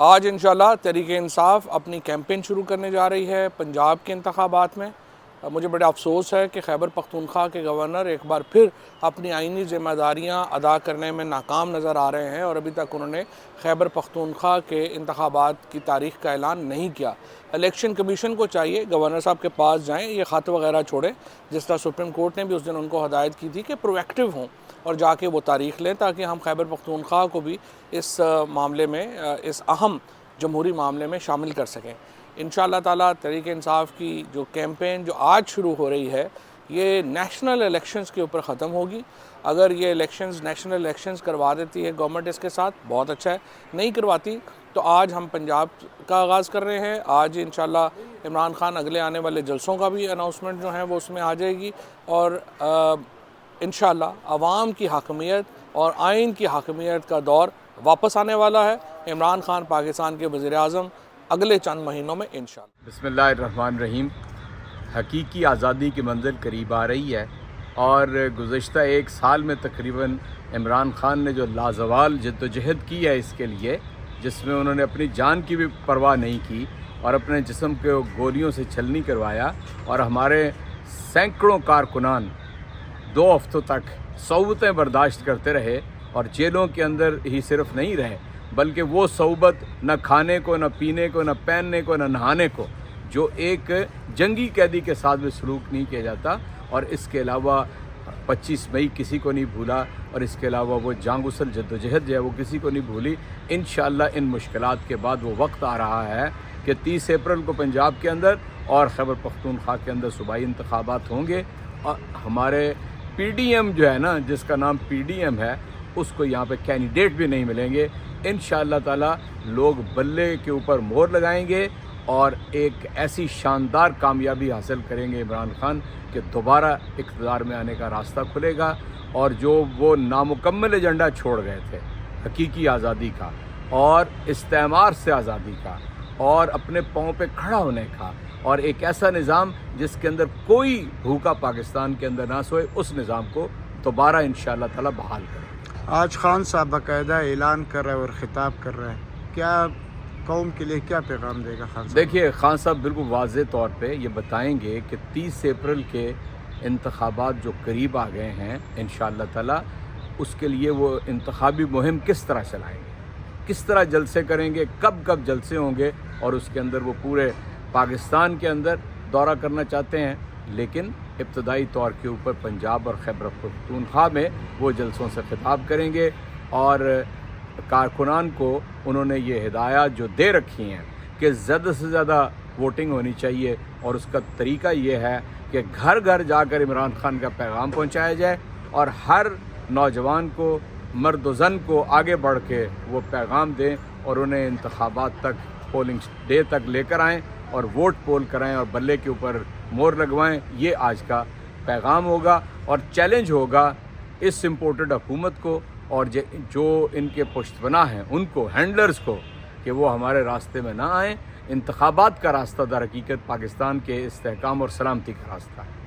آج انشاءاللہ تحریک انصاف اپنی کیمپین شروع کرنے جا رہی ہے پنجاب کے انتخابات میں۔ مجھے بڑا افسوس ہے کہ خیبر پختونخوا کے گورنر ایک بار پھر اپنی آئینی ذمہ داریاں ادا کرنے میں ناکام نظر آ رہے ہیں اور ابھی تک انہوں نے خیبر پختونخوا کے انتخابات کی تاریخ کا اعلان نہیں کیا۔ الیکشن کمیشن کو چاہیے گورنر صاحب کے پاس جائیں، یہ خط وغیرہ چھوڑیں، جس طرح سپریم کورٹ نے بھی اس دن ان کو ہدایت کی تھی کہ پرو ایکٹیو ہوں اور جا کے وہ تاریخ لیں تاکہ ہم خیبر پختونخوا کو بھی اس معاملے میں، اس اہم جمہوری معاملے میں شامل کر سکیں۔ انشاءاللہ تعالیٰ تحریک انصاف کی جو کیمپین جو آج شروع ہو رہی ہے یہ نیشنل الیکشنز کے اوپر ختم ہوگی۔ اگر یہ الیکشنز نیشنل الیکشنز کروا دیتی ہے گورنمنٹ اس کے ساتھ بہت اچھا ہے، نہیں کرواتی تو آج ہم پنجاب کا آغاز کر رہے ہیں۔ آج انشاءاللہ عمران خان اگلے آنے والے جلسوں کا بھی اناؤنسمنٹ جو ہے وہ اس میں آ جائے گی اور انشاءاللہ عوام کی حاکمیت اور آئین کی حاکمیت کا دور واپس آنے والا ہے۔ عمران خان پاکستان کے وزیر اعظم اگلے چند مہینوں میں انشاءاللہ۔ بسم اللہ الرحمن الرحیم۔ حقیقی آزادی کی منزل قریب آ رہی ہے اور گزشتہ ایک سال میں تقریباً عمران خان نے جو لازوال جدوجہد کی ہے اس کے لیے، جس میں انہوں نے اپنی جان کی بھی پرواہ نہیں کی اور اپنے جسم کو گولیوں سے چھلنی کروایا اور ہمارے سینکڑوں کارکنان 2 ہفتوں تک صعوبتیں برداشت کرتے رہے اور جیلوں کے اندر ہی صرف نہیں رہے بلکہ وہ صعوبت نہ کھانے کو، نہ پینے کو، نہ پہننے کو، نہ نہانے کو، جو ایک جنگی قیدی کے ساتھ بھی سلوک نہیں کیا جاتا۔ اور اس کے علاوہ 25 مئی کسی کو نہیں بھولا اور اس کے علاوہ وہ جان گسل جدوجہد جو ہے وہ کسی کو نہیں بھولی۔ انشاءاللہ ان مشکلات کے بعد وہ وقت آ رہا ہے کہ 30 اپریل کو پنجاب کے اندر اور خیبر پختونخوا کے اندر صوبائی انتخابات ہوں گے اور ہمارے پی ڈی ایم جو ہے نا، جس کا نام پی ڈی ایم ہے، اس کو یہاں پہ کینڈیڈیٹ بھی نہیں ملیں گے۔ انشاءاللہ تعالی لوگ بلے کے اوپر مہر لگائیں گے اور ایک ایسی شاندار کامیابی حاصل کریں گے عمران خان کہ دوبارہ اقتدار میں آنے کا راستہ کھلے گا اور جو وہ نامکمل ایجنڈا چھوڑ گئے تھے حقیقی آزادی کا اور استعمار سے آزادی کا اور اپنے پاؤں پہ کھڑا ہونے کا اور ایک ایسا نظام جس کے اندر کوئی بھوکا پاکستان کے اندر نہ سوئے، اس نظام کو دوبارہ انشاءاللہ تعالی بحال کریں۔ آج خان صاحب باقاعدہ اعلان کر رہے ہیں اور خطاب کر رہے ہیں، کیا قوم کے لیے کیا پیغام دے گا خان صاحب؟ دیکھیے، خان صاحب بالکل واضح طور پہ یہ بتائیں گے کہ 30 اپریل کے انتخابات جو قریب آ گئے ہیں انشاءاللہ تعالی، اس کے لیے وہ انتخابی مہم کس طرح چلائیں گے، کس طرح جلسے کریں گے، کب جلسے ہوں گے اور اس کے اندر وہ پورے پاکستان کے اندر دورہ کرنا چاہتے ہیں، لیکن ابتدائی طور کے اوپر پنجاب اور خیبر پختونخوا میں وہ جلسوں سے خطاب کریں گے اور کارکنان کو انہوں نے یہ ہدایات جو دے رکھی ہیں کہ زیادہ سے زیادہ ووٹنگ ہونی چاہیے اور اس کا طریقہ یہ ہے کہ گھر گھر جا کر عمران خان کا پیغام پہنچایا جائے اور ہر نوجوان کو، مرد و زن کو آگے بڑھ کے وہ پیغام دیں اور انہیں انتخابات تک، پولنگ ڈے تک لے کر آئیں اور ووٹ پول کرائیں اور بلے کے اوپر مہر لگوائیں۔ یہ آج کا پیغام ہوگا اور چیلنج ہوگا اس امپورٹڈ حکومت کو اور جو ان کے پشت پناہ ہیں ان کو، ہینڈلرز کو، کہ وہ ہمارے راستے میں نہ آئیں۔ انتخابات کا راستہ در حقیقت پاکستان کے استحکام اور سلامتی کا راستہ ہے۔